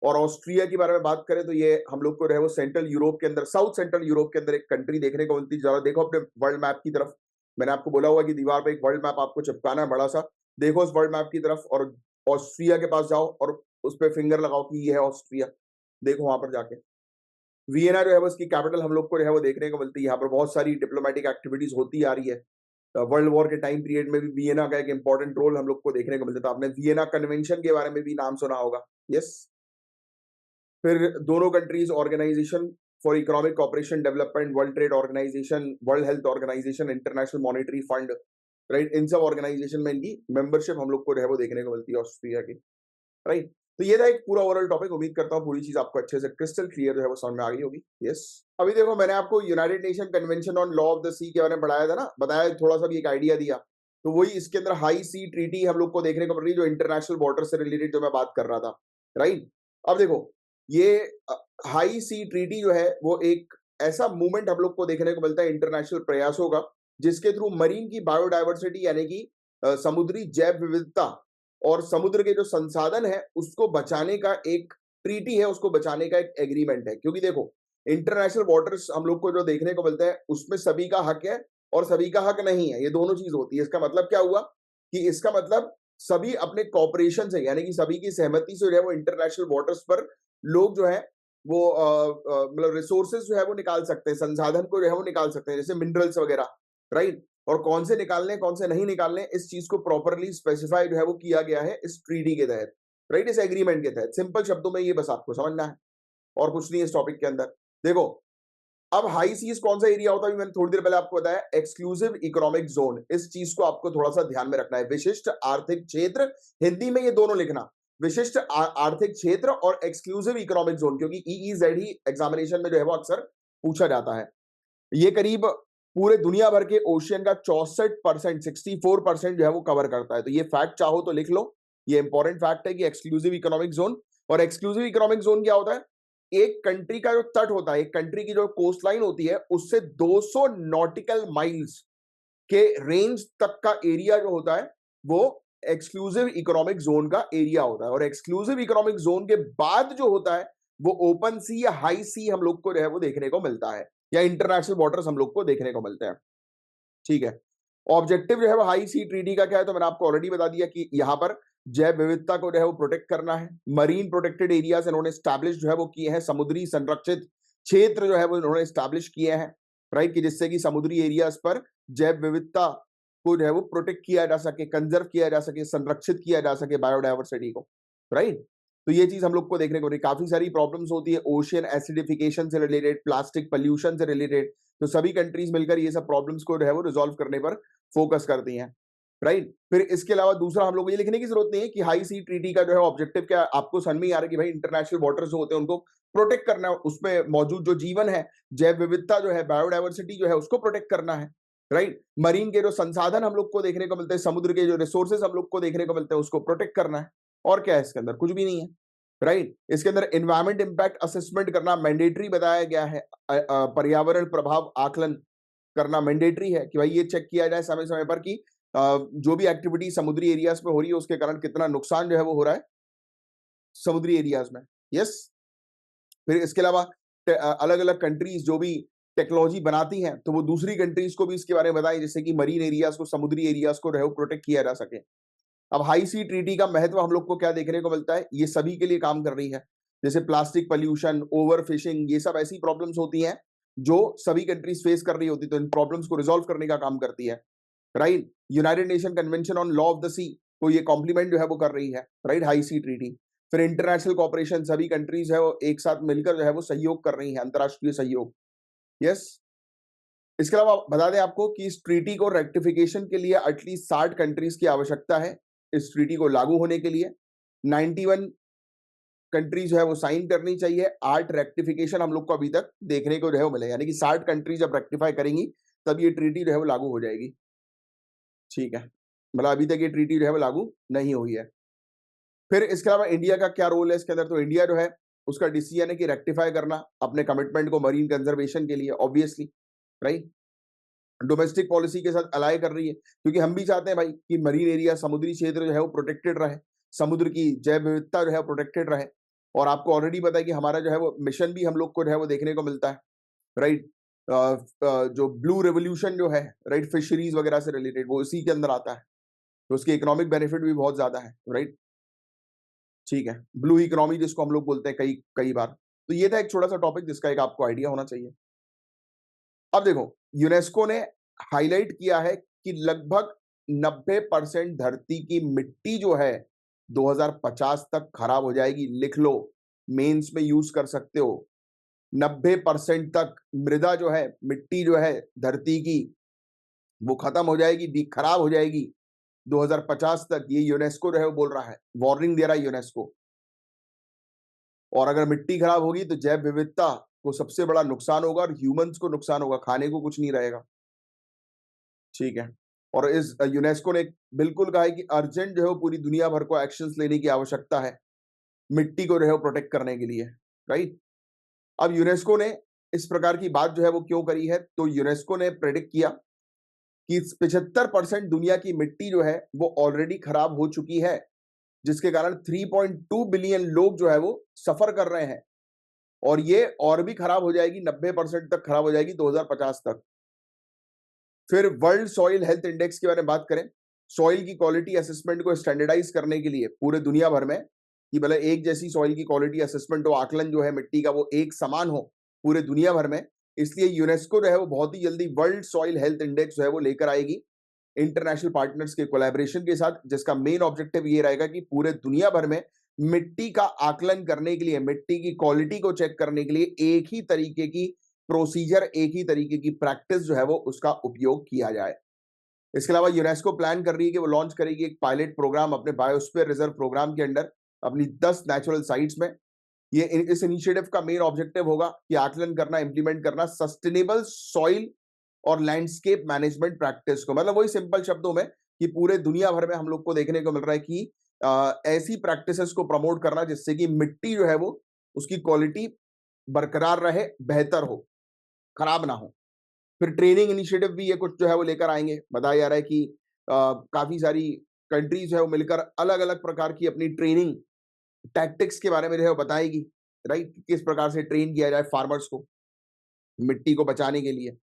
और ऑस्ट्रिया के बारे में बात करें तो ये हम लोग को रहे वो सेंट्रल यूरोप के अंदर, साउथ सेंट्रल यूरोप के अंदर एक कंट्री देखने को मिलती है। जरा देखो अपने वर्ल्ड मैप की तरफ, मैंने आपको बोला हुआ कि दीवार पे एक वर्ल्ड मैप आपको चिपकाना है बड़ा सा, देखो उस वर्ल्ड मैप की तरफ और ऑस्ट्रिया के पास जाओ और उस पर फिंगर लगाओ कि ये है ऑस्ट्रिया, देखो वहां पर जाके। वियना जो है वो इसकी कैपिटल हम लोग को जो है वो देखने को मिलती है। यहाँ पर बहुत सारी डिप्लोमेटिक एक्टिविटीज होती आ रही है। वर्ल्ड वॉर के टाइम पीरियड में भी वियना का एक इंपॉर्टेंट रोल हम लोग को देखने को मिलता था। आपने वियना कन्वेंशन के बारे में भी नाम सुना होगा, यस। फिर दोनों countries organisation for economic cooperation development, world trade organisation, world health organisation, international monetary fund, right, इन सब ऑर्गेनाइजेशन में इनकी मेंबरशिप हम लोग को जो है वो देखने को मिलती है ऑस्ट्रिया की, राइट। तो ये था एक पूरा ओवरऑल टॉपिक। उम्मीद करता हूँ पूरी चीज आपको अच्छे से क्रिस्टल क्लियर जो है वो समझ में आ गई होगी, यस। अभी देखो मैंने आपको United Nation convention on law of the sea के बारे में पढ़ाया था ना, बताया थोड़ा सा भी एक आइडिया दिया। तो वही इसके अंदर हाई सी ट्रीटी हम लोग को देखने को मिल रही है, जो इंटरनेशनल वाटर से रिलेटेड जो मैं बात कर रहा था, राइट। अब देखो ये हाई सी ट्रीटी जो है वो एक ऐसा मूवमेंट हम लोग को देखने को मिलता है इंटरनेशनल प्रयासों का, जिसके थ्रू मरीन की बायोडाइवर्सिटी यानी कि समुद्री जैव विविधता और समुद्र के जो संसाधन है उसको बचाने का एक ट्रीटी है, उसको बचाने का एक एग्रीमेंट है। क्योंकि देखो इंटरनेशनल वाटर्स हम लोग को जो देखने को मिलता है उसमें सभी का हक है और सभी का हक नहीं है, ये दोनों चीज होती है। इसका मतलब क्या हुआ कि इसका मतलब सभी अपने कॉपरेशन से यानी कि सभी की सहमति से जो है वो इंटरनेशनल वाटर्स पर लोग जो है वो मतलब रिसोर्सेज जो है वो निकाल सकते हैं, संसाधन को जो है वो निकाल सकते हैं, जैसे मिनरल्स वगैरह, राइट। और कौन से निकालने कौन से नहीं निकालने, इस चीज को प्रॉपरली स्पेसिफाई जो है वो किया गया है इस ट्रीटी के तहत, राइट, इस एग्रीमेंट के तहत। सिंपल शब्दों में ये बस आपको समझना है और कुछ नहीं है इस टॉपिक के अंदर। देखो अब हाई सीज कौन सा एरिया होता है, मैंने थोड़ी देर पहले आपको बताया, एक्सक्लूसिव इकोनॉमिक जोन। इस चीज को आपको थोड़ा सा ध्यान में रखना है, विशिष्ट आर्थिक क्षेत्र, हिंदी में ये दोनों लिखना, विशिष्ट आर्थिक क्षेत्र और एक्सक्लूसिव इकोनॉमिक जोन, क्योंकि ईईजेड ही एग्जामिनेशन में जो है वो अक्सर पूछा जाता है। ये करीब पूरे दुनिया भर के ओशियन का 64%, 64% जो है वो कवर करता है। तो ये फैक्ट चाहो तो लिख लो, ये इंपॉर्टेंट फैक्ट है कि एक्सक्लूसिव इकोनॉमिक जोन, और एक्सक्लूसिव इकोनॉमिक जोन क्या होता है? एक कंट्री का जो तट होता है, एक कंट्री की जो कोस्ट लाइन होती है, उससे 200 नॉटिकल माइल्स के रेंज तक का एरिया जो होता है वो एक्सक्लूसिव इकोनॉमिक जोन का एरिया होता है। और एक्सक्लूसिव इकोनॉमिक जोन के बाद जो होता है वो ओपन सी या हाई सी हम लोग को जो है वो देखने को मिलता है, या इंटरनेशनल वाटर्स हम लोग को देखने को मिलते हैं। ठीक है, ऑब्जेक्टिव जो है वो हाई सी ट्रीटी का क्या है, तो मैंने आपको ऑलरेडी बता दिया कि यहां पर जैव विविधता को जो है वो प्रोटेक्ट करना है। मरीन प्रोटेक्टेड एरियाज इन्होंने स्टैब्लिश जो है वो किए हैं, समुद्री संरक्षित क्षेत्र जो है वो इन्होंने स्टैब्लिश किए हैं, राइट, कि जिससे कि समुद्री एरियाज पर जैव विविधता को जो है वो प्रोटेक्ट किया जा सके, कंजर्व किया जा सके, संरक्षित किया जा सके बायोडायवर्सिटी को, राइट। तो ये चीज हम लोग को देखने को मिली। काफी सारी प्रॉब्लम्स होती है ओशियन एसिडिफिकेशन से रिलेटेड, प्लास्टिक पॉल्यूशन से रिलेटेड, तो सभी कंट्रीज मिलकर ये सब प्रॉब्लम्स को जो है वो रिजॉल्व करने पर फोकस करती हैं, राइट। फिर इसके अलावा दूसरा हम लोग को ये लिखने की जरूरत नहीं है कि हाई सी ट्रीटी का जो है ऑब्जेक्टिव क्या है, आपको समझ में आ रहा है कि भाई इंटरनेशनल वाटर्स जो होते हैं उनको प्रोटेक्ट करना है, उसमें मौजूद जो जीवन है, जैव विविधता जो है, बायोडायवर्सिटी जो है, उसको प्रोटेक्ट करना है, राइट। मरीन के जो संसाधन हम लोग को देखने को मिलते हैं, समुद्र के जो रिसोर्सेज हम लोग को देखने को मिलते हैं, उसको प्रोटेक्ट करना है। और क्या है इसके अंदर? कुछ भी नहीं है, राइट। इसके अंदर एनवायरमेंट इंपैक्ट असेसमेंट करना मैंडेटरी बताया गया है। पर्यावरण प्रभाव आकलन करना मैंडेटरी है कि भाई ये चेक किया जाए समय समय पर कि जो भी एक्टिविटी समुद्री एरियाज में हो रही है उसके कारण कितना नुकसान जो है वो हो रहा है समुद्री एरियाज में। यस। फिर इसके अलावा अलग अलग कंट्रीज जो भी टेक्नोलॉजी बनाती हैं तो वो दूसरी कंट्रीज को भी इसके बारे में बताएं, जिससे कि मरीन एरियाज को, समुद्री एरियाज को जो प्रोटेक्ट किया जा सके। अब हाई सी ट्रीटी का महत्व हम लोग को क्या देखने को मिलता है? ये सभी के लिए काम कर रही है, जैसे प्लास्टिक पॉल्यूशन, ओवर फिशिंग, ये सब ऐसी प्रॉब्लम्स होती हैं जो सभी कंट्रीज फेस कर रही होती है, तो इन प्रॉब्लम्स को रिजॉल्व करने का काम करती है, right. United Nation convention on law of the sea को ये कॉम्प्लीमेंट जो है वो कर रही है, राइट, हाई सी ट्रीटी। फिर इंटरनेशनल कॉपरेशन, सभी कंट्रीज है वो एक साथ मिलकर जो है वो सहयोग कर रही है, अंतरराष्ट्रीय सहयोग। यस। इसके अलावा बता दें आपको कि इस ट्रीटी को रेक्टिफिकेशन के लिए एटलीस्ट 60 कंट्रीज की आवश्यकता है। इस ट्रीटी को लागू होने के लिए 91 कंट्रीज जो है वो साइन करनी चाहिए। 8 रेक्टिफिकेशन हम लोग को अभी तक देखने को जो है वो मिले, यानी कि 60 कंट्रीज जब रेक्टिफाई करेंगी तब ये ट्रीटी जो है वो लागू हो जाएगी। ठीक है, मतलब अभी तक ये ट्रीटी जो है वो लागू नहीं हुई है। फिर इसके अलावा इंडिया का क्या रोल है इसके अंदर? तो इंडिया जो है उसका डिसीजन है कि रेक्टिफाई करना अपने कमिटमेंट को मरीन कंजर्वेशन के लिए, ऑब्वियसली, राइट। डोमेस्टिक पॉलिसी के साथ अलाय कर रही है, क्योंकि हम भी चाहते हैं भाई कि मरीन एरिया, समुद्री क्षेत्र जो है वो प्रोटेक्टेड रहे, समुद्र की जैव विविधता जो है प्रोटेक्टेड रहे। और आपको ऑलरेडी पता है कि हमारा जो है वो मिशन भी हम लोग को जो है वो देखने को मिलता है, राइट। जो ब्लू रेवोल्यूशन जो है, राइट, फिशरीज वगैरह से रिलेटेड, वो इसी के अंदर आता है, तो उसके इकोनॉमिक बेनिफिट भी बहुत ज्यादा है, राइट। ठीक है, ब्लू इकोनॉमी जिसको हम लोग बोलते हैं कई कई बार। तो ये था एक छोटा सा टॉपिक जिसका एक आपको आइडिया होना चाहिए। अब देखो, यूनेस्को ने हाईलाइट किया है कि लगभग 90% धरती की मिट्टी जो है 2050 तक खराब हो जाएगी। लिख लो, मेंस में यूज कर सकते हो। 90% तक मृदा जो है, मिट्टी जो है धरती की, वो खत्म हो जाएगी, खराब हो जाएगी 2050 तक। ये यूनेस्को जो है वो बोल रहा है, वार्निंग दे रहा है यूनेस्को। और अगर मिट्टी खराब होगी तो जैव विविधता को सबसे बड़ा नुकसान होगा और ह्यूमंस को नुकसान होगा, खाने को कुछ नहीं रहेगा। ठीक है, और इस यूनेस्को ने बिल्कुल कहा है कि अर्जेंट जो है वो पूरी दुनिया भर को एक्शंस लेने की आवश्यकता है मिट्टी को जो है वो प्रोटेक्ट करने के लिए, राइट। अब यूनेस्को ने इस प्रकार की बात जो है वो क्यों करी है? तो यूनेस्को ने प्रेडिक्ट किया कि 75% दुनिया की मिट्टी जो है वो ऑलरेडी खराब हो चुकी है, जिसके कारण 3.2 बिलियन लोग जो है वो सफर कर रहे हैं, और ये और भी खराब हो जाएगी, 90% तक खराब हो जाएगी 2050 तक। फिर वर्ल्ड सॉइल हेल्थ इंडेक्स के बारे में बात करें, सॉइल की क्वालिटी असेसमेंट को स्टैंडर्डाइज करने के लिए पूरे दुनिया भर में, कि भले एक जैसी सॉइल की क्वालिटी असेसमेंट हो, आकलन जो है मिट्टी का वो एक समान हो पूरे दुनिया भर में, इसलिए यूनेस्को जो है वो बहुत ही जल्दी वर्ल्ड सॉइल हेल्थ इंडेक्स जो है वो लेकर आएगी इंटरनेशनल पार्टनर्स के कोलैबोरेशन के साथ, जिसका मेन ऑब्जेक्टिव ये रहेगा कि पूरे दुनिया भर में मिट्टी का आकलन करने के लिए, मिट्टी की क्वालिटी को चेक करने के लिए एक ही तरीके की प्रोसीजर, एक ही तरीके की प्रैक्टिस जो है वो उसका उपयोग किया जाए। इसके अलावा यूनेस्को प्लान कर रही है कि वो लॉन्च करेगी एक पायलट प्रोग्राम अपने बायोस्फीयर रिजर्व प्रोग्राम के अंडर अपनी 10 नेचुरल साइट्स में। ये इस इनिशिएटिव का मेन ऑब्जेक्टिव होगा कि आकलन करना, इंप्लीमेंट करना सस्टेनेबल सॉइल और लैंडस्केप मैनेजमेंट प्रैक्टिस को। मतलब वही सिंपल शब्दों में कि पूरे दुनिया भर में हम लोग को देखने को मिल रहा है कि ऐसी प्रैक्टिसेस को प्रमोट करना जिससे कि मिट्टी जो है वो उसकी क्वालिटी बरकरार रहे, बेहतर हो, खराब ना हो। फिर ट्रेनिंग इनिशिएटिव भी ये कुछ जो है वो लेकर आएंगे। बताया जा रहा है कि काफी सारी कंट्रीज है वो मिलकर अलग अलग प्रकार की अपनी ट्रेनिंग टैक्टिक्स के बारे में जो है वो बताएगी, राइट? किस प्रकार से ट्रेन किया जाए फार्मर्स को मिट्टी को बचाने के लिए।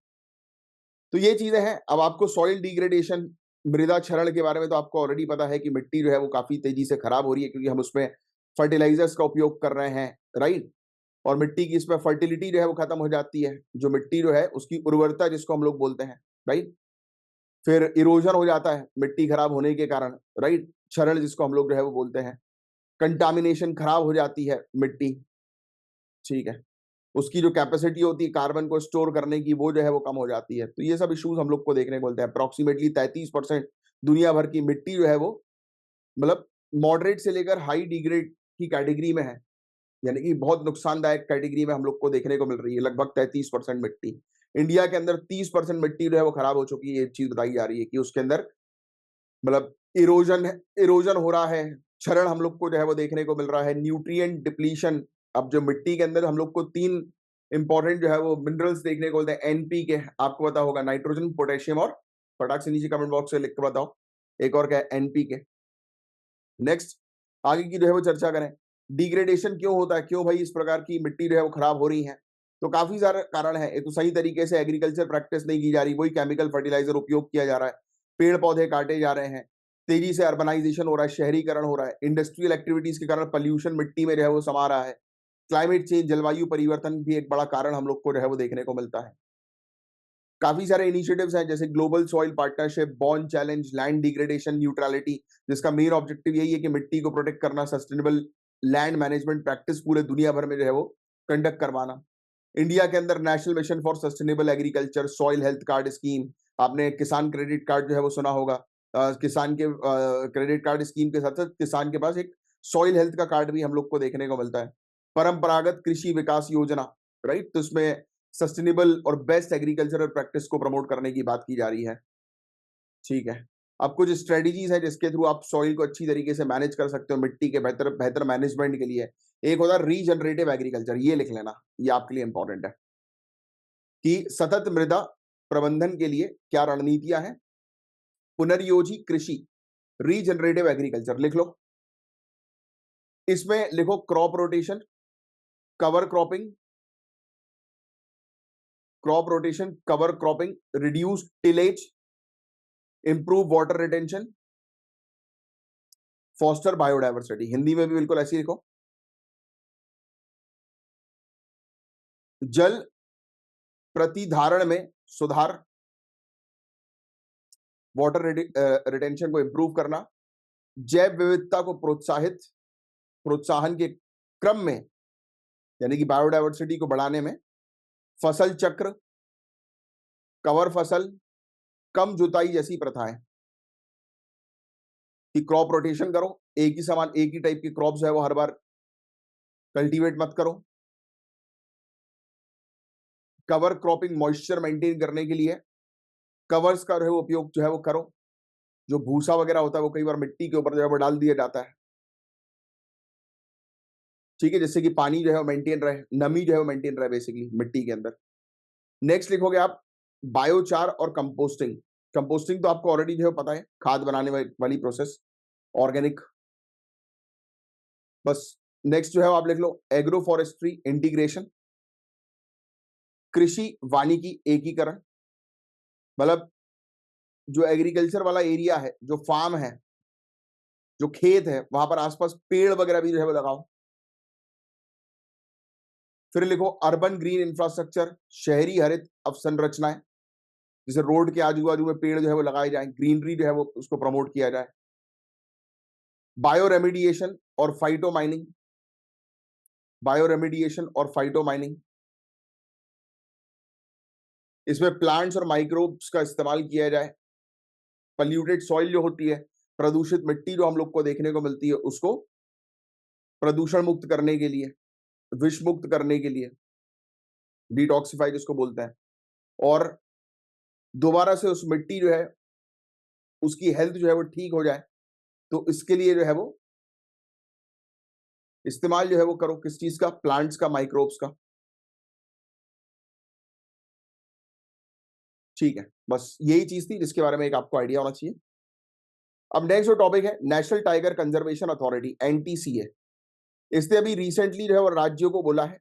तो ये चीजें हैं। अब आपको सॉइल डिग्रेडेशन, मृदा क्षरण के बारे में तो आपको ऑलरेडी पता है कि मिट्टी जो है वो काफी तेजी से खराब हो रही है क्योंकि हम उसमें फर्टिलाइजर्स का उपयोग कर रहे हैं, राइट? और मिट्टी की इसमें फर्टिलिटी जो है वो खत्म हो जाती है, जो मिट्टी जो है उसकी उर्वरता जिसको हम लोग बोलते हैं, राइट? फिर इरोजन हो जाता है मिट्टी खराब होने के कारण, राइट? क्षरण जिसको हम लोग जो है वो बोलते हैं। कंटामिनेशन, खराब हो जाती है मिट्टी, ठीक है? उसकी जो कैपेसिटी होती है कार्बन को स्टोर करने की वो जो है वो कम हो जाती है। तो ये सब इश्यूज हम लोग को देखने को मिलते हैं। अप्रोक्सीमेटली 33% दुनिया भर की मिट्टी जो है वो मतलब मॉडरेट से लेकर हाई डिग्रेड की कैटेगरी में है, यानी कि बहुत नुकसानदायक कैटेगरी में हम लोग को देखने को मिल रही है। लगभग 33% मिट्टी इंडिया के अंदर, 30% मिट्टी जो है वो खराब हो चुकी है। ये चीज बताई जा रही है कि उसके अंदर मतलब इरोजन हो रहा है, क्षरण हम लोग को जो है वो देखने को मिल रहा है, न्यूट्रिएंट डिप्लीशन। अब जो मिट्टी के अंदर हम लोग को 3 इंपॉर्टेंट जो है वो मिनरल्स देखने को मिलते हैं, एनपीके, आपको पता होगा, नाइट्रोजन, पोटेशियम और फटाक से नीचे कमेंट बॉक्स में लिख के बताओ एक और क्या है, एनपीके। नेक्स्ट, आगे की जो है वो चर्चा करें, डिग्रेडेशन क्यों होता है, क्यों भाई इस प्रकार की मिट्टी जो है वो खराब हो रही है? तो काफी सारे कारण है। एक तो सही तरीके से एग्रीकल्चर प्रैक्टिस नहीं की जा रही, वही केमिकल फर्टिलाइजर उपयोग किया जा रहा है, पेड़ पौधे काटे जा रहे हैं, तेजी से अर्बनाइजेशन हो रहा है, शहरीकरण हो रहा है, इंडस्ट्रियल एक्टिविटीज के कारण पॉल्यूशन मिट्टी में जो है वो समा रहा है, क्लाइमेट चेंज, जलवायु परिवर्तन भी एक बड़ा कारण हम लोग को जो है वो देखने को मिलता है। काफी सारे इनिशिएटिव्स हैं जैसे global soil partnership, Bonn challenge, land degradation neutrality, जिसका मेन ऑब्जेक्टिव यही है कि मिट्टी को प्रोटेक्ट करना, सस्टेनेबल लैंड मैनेजमेंट प्रैक्टिस पूरे दुनिया भर में जो है वो कंडक्ट करवाना। इंडिया के अंदर national mission for sustainable agriculture, soil health card scheme, आपने किसान क्रेडिट कार्ड जो है वो सुना होगा। किसान के क्रेडिट कार्ड स्कीम के साथ साथ किसान के पास एक सॉइल हेल्थ का कार्ड भी हम लोग को देखने को मिलता है। परंपरागत कृषि विकास योजना, राइट? तो इसमें सस्टेनेबल और बेस्ट एग्रीकल्चरल प्रैक्टिस को प्रमोट करने की बात की जा रही है, ठीक है? अब कुछ स्ट्रेटजीज है जिसके थ्रू आप सॉइल को अच्छी तरीके से मैनेज कर सकते हो मिट्टी के बेहतर बेहतर मैनेजमेंट के लिए। एक होता है रीजनरेटिव एग्रीकल्चर, ये लिख लेना, ये आपके लिए इंपॉर्टेंट है कि सतत मृदा प्रबंधन के लिए क्या रणनीतियां हैं। पुनर्योजी कृषि, रीजनरेटिव एग्रीकल्चर लिख लो। इसमें लिखो crop rotation, cover cropping, cover cropping, reduce tillage, improve water retention, foster biodiversity. Hindi में भी बिल्कुल ऐसे ही लिखो, जल प्रतिधारण में सुधार, वाटर रिटेंशन को इंप्रूव करना, जैव विविधता को प्रोत्साहन के क्रम में, यानी कि बायोडायवर्सिटी को बढ़ाने में, फसल चक्र, कवर फसल, कम जुताई जैसी प्रथाएं, कि क्रॉप रोटेशन करो, एक ही समान एक ही टाइप की क्रॉप्स है वो हर बार कल्टीवेट मत करो। कवर क्रॉपिंग, मॉइस्चर मेंटेन करने के लिए कवर्स का जो है वो उपयोग जो है वो करो। जो भूसा वगैरह होता है वो कई बार मिट्टी के ऊपर जो है वो डाल दिया जाता है, ठीक है, जिससे कि पानी जो है वो मेंटेन रहे, नमी जो है वो मेंटेन रहे बेसिकली मिट्टी के अंदर। नेक्स्ट लिखोगे आप बायोचार और कंपोस्टिंग। कंपोस्टिंग तो आपको ऑलरेडी जो है पता है, खाद बनाने वाली प्रोसेस, ऑर्गेनिक, बस। नेक्स्ट जो है आप लिख लो एग्रो फॉरेस्ट्री इंटीग्रेशन, कृषि वानिकी एकीकरण। मतलब जो एग्रीकल्चर वाला एरिया है, जो फार्म है, जो खेत है, वहां पर आसपास पेड़ वगैरह भी जो है वो लगाओ। फिर लिखो अर्बन ग्रीन इंफ्रास्ट्रक्चर, शहरी हरित अवसंरचनाएं, जैसे रोड के आजू बाजू में पेड़ जो है वो लगाए जाए, ग्रीनरी जो है वो उसको प्रमोट किया जाए। बायो रेमिडिएशन और फाइटो माइनिंग, और फाइटो माइनिंग, इसमें प्लांट्स और माइक्रोब्स का इस्तेमाल किया जाए। पल्यूटेड सॉइल जो होती है, प्रदूषित मिट्टी जो हम लोग को देखने को मिलती है, उसको प्रदूषण मुक्त करने के लिए, विष मुक्त करने के लिए, डिटॉक्सिफाई जिसको बोलते हैं। और दोबारा से उस मिट्टी जो है उसकी हेल्थ जो है वो ठीक हो जाए, तो इसके लिए जो है वो इस्तेमाल जो है वो करो किस चीज का, प्लांट्स का, माइक्रोब्स का। ठीक है, बस यही चीज थी जिसके बारे में एक आपको आइडिया होना चाहिए। अब नेक्स्ट जो टॉपिक है, national tiger conservation authority, NTCA. इसने अभी रिसेंटली जो है वो राज्यों को बोला है,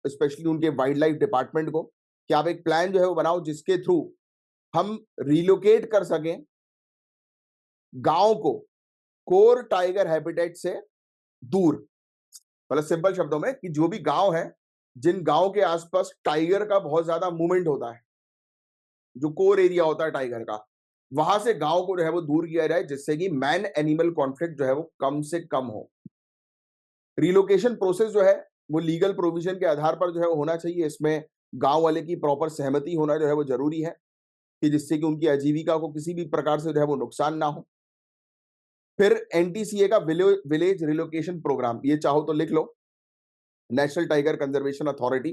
स्पेशली उनके वाइल्ड लाइफ डिपार्टमेंट को, कि आप एक प्लान जो है वो बनाओ जिसके थ्रू हम रिलोकेट कर सकें गांव को कोर टाइगर हैबिटेट से दूर। मतलब सिंपल शब्दों में कि जो भी गांव है, जिन गांव के आसपास टाइगर का बहुत ज्यादा मूवमेंट होता है, जो कोर एरिया होता है टाइगर का, वहां से गांव को जो है वो दूर किया जाए, जिससे कि मैन एनिमल कॉन्फ्लिक्ट जो है वो कम से कम हो। रिलोकेशन प्रोसेस जो है वो लीगल प्रोविजन के आधार पर जो है वो होना चाहिए। इसमें गांव वाले की प्रॉपर सहमति होना जो है वो जरूरी है, कि जिससे कि उनकी आजीविका को किसी भी प्रकार से जो है वो नुकसान ना हो। फिर एनटीसीए का विलेज रिलोकेशन प्रोग्राम, ये चाहो तो लिख लो, नेशनल टाइगर कंजर्वेशन अथॉरिटी,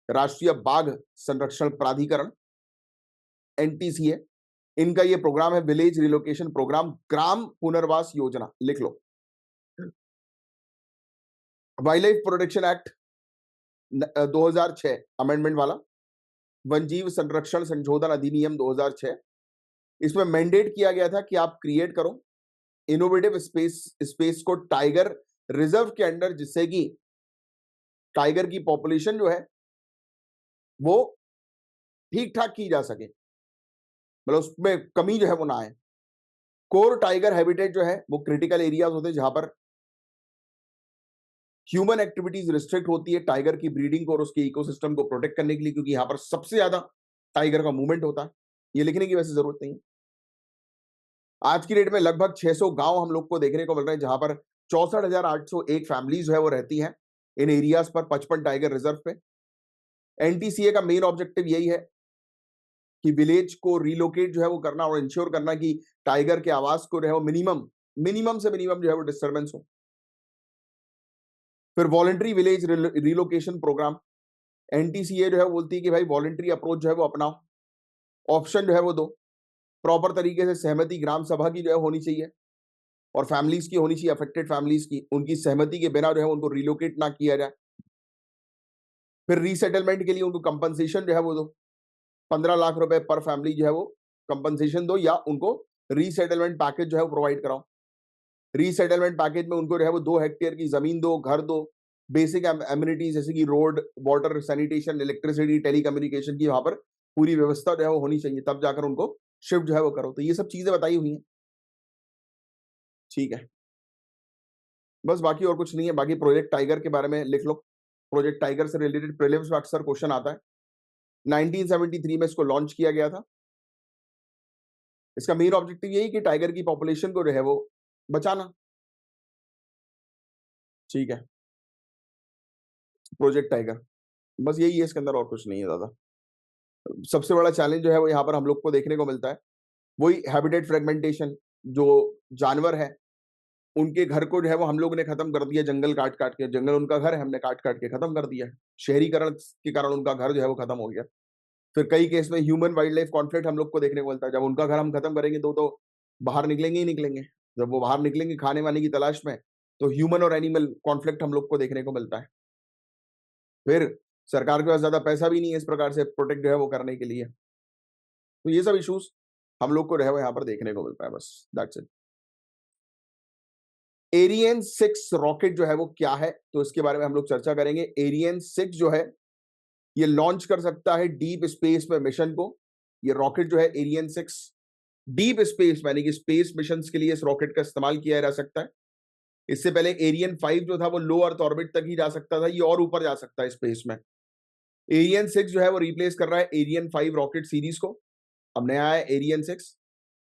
राष्ट्रीय बाघ संरक्षण प्राधिकरण, एनटीसीए, इनका ये प्रोग्राम है विलेज रिलोकेशन प्रोग्राम, ग्राम पुनर्वास योजना, लिख लो। Wildlife protection act 2006 amendment वाला, वन्यजीव संरक्षण संशोधन अधिनियम 2006, इसमें मैंडेट किया गया था कि आप क्रिएट करो इनोवेटिव स्पेस को टाइगर रिजर्व के अंदर, जिससे कि टाइगर की पॉपुलेशन जो है वो ठीक ठाक की जा सके, मतलब उसमें कमी जो है वो ना आए। कोर टाइगर हैबिटेट जो है वो क्रिटिकल एरियाज होते हैं जहां पर ह्यूमन एक्टिविटीज रिस्ट्रिक्ट होती है टाइगर की ब्रीडिंग को और उसके इकोसिस्टम को प्रोटेक्ट करने के लिए, क्योंकि यहां पर सबसे ज्यादा टाइगर का मूवमेंट होता है। ये लिखने की वैसे जरूरत नहीं है। आज की डेट में लगभग 600 गांव हम लोग को देखने को मिल रहे हैं जहां पर 64,801 फैमिलीज जो है वो रहती हैं इन एरियाज पर, 55 टाइगर रिजर्व पे। एनटीसीए का मेन ऑब्जेक्टिव यही है कि विलेज को रिलोकेट जो है वो करना और इंश्योर करना कि टाइगर के आवास को जो है वो मिनिमम से मिनिमम जो है वो डिस्टर्बेंस हो। फिर voluntary village relocation program, NTCA जो है बोलती है कि भाई वॉलंटरी अप्रोच जो है वो अपनाओ, ऑप्शन जो है वो दो, प्रॉपर तरीके से सहमति ग्राम सभा की जो है होनी चाहिए और फैमिलीज की होनी चाहिए, अफेक्टेड फैमिलीज की, उनकी सहमति के बिना जो है उनको रिलोकेट ना किया जाए। फिर रीसेटलमेंट के लिए उनको कंपनसेशन जो है वो दो, 15 लाख रुपए पर फैमिली जो है वो कंपनसेशन दो, या उनको रीसेटलमेंट पैकेज जो है वो प्रोवाइड कराओ। रीसेटलमेंट पैकेज में उनको जो है वो 2 हेक्टेयर की जमीन दो, घर दो, बेसिक एमिनिटीज जैसे कि road, water, sanitation, electricity, telecommunication की वहां पर पूरी व्यवस्था जो है वो होनी चाहिए, तब जाकर उनको शिफ्ट जो है वो करो। तो ये सब चीजें बताई हुई हैं। ठीक है, बस बाकी और कुछ नहीं है। बाकी प्रोजेक्ट टाइगर के बारे में लिख लो, प्रोजेक्ट टाइगर से रिलेटेड प्रीलिम्स में अक्सर क्वेश्चन आता है। 1973 में इसको लॉन्च किया गया था। इसका मेन ऑब्जेक्टिव यही कि टाइगर की पॉपुलेशन को जो है वो बचाना। ठीक है, प्रोजेक्ट टाइगर, बस यही है, इसके अंदर और कुछ नहीं है ज्यादा। सबसे बड़ा चैलेंज जो है वो यहाँ पर हम लोग को देखने को मिलता है, वही हैबिटेट फ्रेगमेंटेशन। जो जानवर है उनके घर को जो है वो हम लोग ने खत्म कर दिया, जंगल काट काट के, जंगल उनका घर है, हमने काट काट के खत्म कर दिया है। शहरीकरण के कारण उनका घर जो है वो खत्म हो गया। फिर कई केस में ह्यूमन वाइल्ड लाइफ कॉन्फ्लिक्ट हम लोग को देखने को मिलता है। जब उनका घर हम खत्म करेंगे तो बाहर निकलेंगे ही निकलेंगे। जब वो बाहर निकलेंगे खाने वाने की तलाश में, तो ह्यूमन और एनिमल कॉन्फ्लिक्ट हम लोग को देखने को मिलता है। फिर सरकार के पास ज्यादा पैसा भी नहीं है इस प्रकार से प्रोटेक्ट जो है वो करने के लिए। तो ये सब इश्यूज हम लोग को जो है वो यहाँ पर देखने को मिलता है। बस दैट्स इट। एरियन 6 रॉकेट जो है वो क्या है, तो इसके बारे में हम लोग चर्चा करेंगे। एरियन 6 जो है ये लॉन्च कर सकता है डीप स्पेस में मिशन को। ये रॉकेट जो है एरियन 6 डीप स्पेस यानी कि स्पेस मिशन के लिए इस रॉकेट का इस्तेमाल किया जा सकता है। इससे पहले एरियन 5 जो था वो लो अर्थ ऑर्बिट तक ही जा सकता था, ये और ऊपर जा सकता है स्पेस में। एरियन 6 जो है वो रिप्लेस कर रहा है एरियन 5 रॉकेट सीरीज को। अब नया है एरियन 6,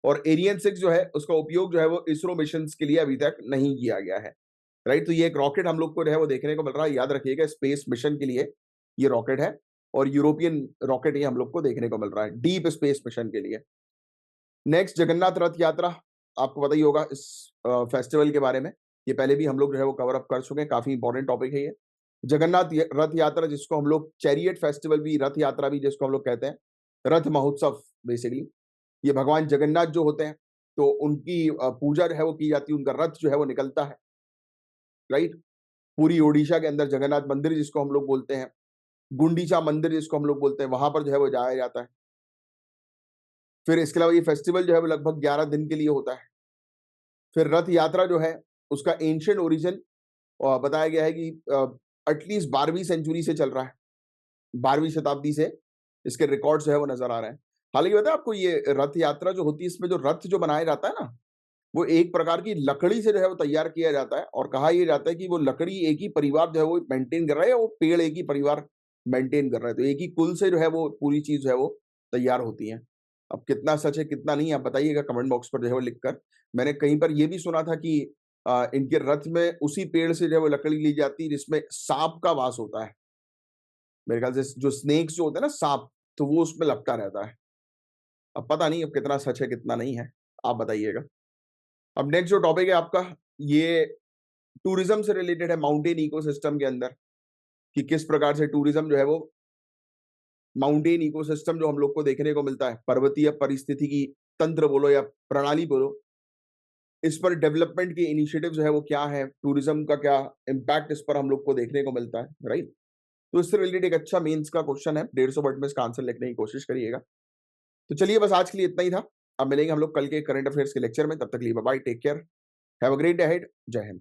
और एरियन 6 जो है उसका उपयोग जो है वो इसरो मिशन के लिए अभी तक नहीं किया गया है। राइट, तो ये एक रॉकेट हम लोग को जो है वो देखने को मिल रहा है। याद रखिएगा, स्पेस मिशन के लिए ये रॉकेट है, और यूरोपियन रॉकेट ये हम लोग को देखने को मिल रहा है डीप स्पेस मिशन के लिए। नेक्स्ट, जगन्नाथ रथ यात्रा, आपको पता ही होगा इस फेस्टिवल के बारे में। ये पहले भी हम लोग जो है वो कवर अप कर चुके हैं, काफी इंपॉर्टेंट टॉपिक है ये। जगन्नाथ रथ यात्रा, जिसको हम लोग चैरियट फेस्टिवल भी, रथ यात्रा भी जिसको हम लोग कहते हैं, रथ महोत्सव बेसिकली, ये भगवान जगन्नाथ जो होते हैं, तो उनकी पूजा जो है वो की जाती है, उनका रथ जो है वो निकलता है, राइट? पूरी ओडिशा के अंदर जगन्नाथ मंदिर जिसको हम लोग बोलते हैं, गुंडीचा मंदिर जिसको हम लोग बोलते हैं, वहाँ पर जो है वो जाया जाता है। फिर इसके अलावा ये फेस्टिवल जो है वो लगभग 11 दिन के लिए होता है। फिर रथ यात्रा जो है, उसका एंशिएंट ओरिजिन बताया गया है कि एटलीस्ट 12वीं सेंचुरी से चल रहा है। 12वीं शताब्दी से इसके रिकॉर्ड्स जो है वो नज़र आ रहे हैं। हालाँकि पता है आपको ये रथ यात्रा जो होती है, इसमें जो रथ जो बनाया जाता है ना, वो एक प्रकार की लकड़ी से जो है वो तैयार किया जाता है और कहा ये जाता है कि वो लकड़ी एक ही परिवार जो है वो मेंटेन कर रहा है या वो पेड़ एक ही परिवार मेंटेन कर रहा है। तो एक ही कुल से जो है वो पूरी चीज़ जो है वो तैयार होती है। अब कितना सच है, कितना नहीं आप बताइएगा कमेंट बॉक्स पर जो है वो लिखकर। मैंने कहीं पर ये भी सुना था कि इनके रथ में उसी पेड़ से जो है वो लकड़ी ली जाती है जिसमें साँप का वास होता है। मेरे ख्याल से जो स्नेक्स जो होते हैं ना साँप, तो वो उसमें लपटा रहता है। अब पता नहीं अब कितना सच है, कितना नहीं है, आप बताइएगा। अब नेक्स्ट जो टॉपिक है आपका, ये टूरिज़्म से रिलेटेड है माउंटेन इकोसिस्टम के अंदर, कि किस प्रकार से टूरिज़्म जो है वो माउंटेन इकोसिस्टम जो हम लोग को देखने को मिलता है, पर्वतीय पारिस्थितिकी तंत्र बोलो या प्रणाली बोलो, इस पर डेवलपमेंट के इनिशिएटिव जो है वो क्या है, टूरिज़्म का क्या इम्पैक्ट इस पर हम लोग को देखने को मिलता है, राइट? तो इससे रिलेटेड एक अच्छा मेंस का क्वेश्चन है, 150 वर्ड में इसका आंसर लिखने की कोशिश करिएगा। तो चलिए बस आज के लिए इतना ही था। अब मिलेंगे हम लोग कल के करंट अफेयर्स के लेक्चर में, तब तक के लिए bye bye, take care, have a great day ahead, जय हिंद।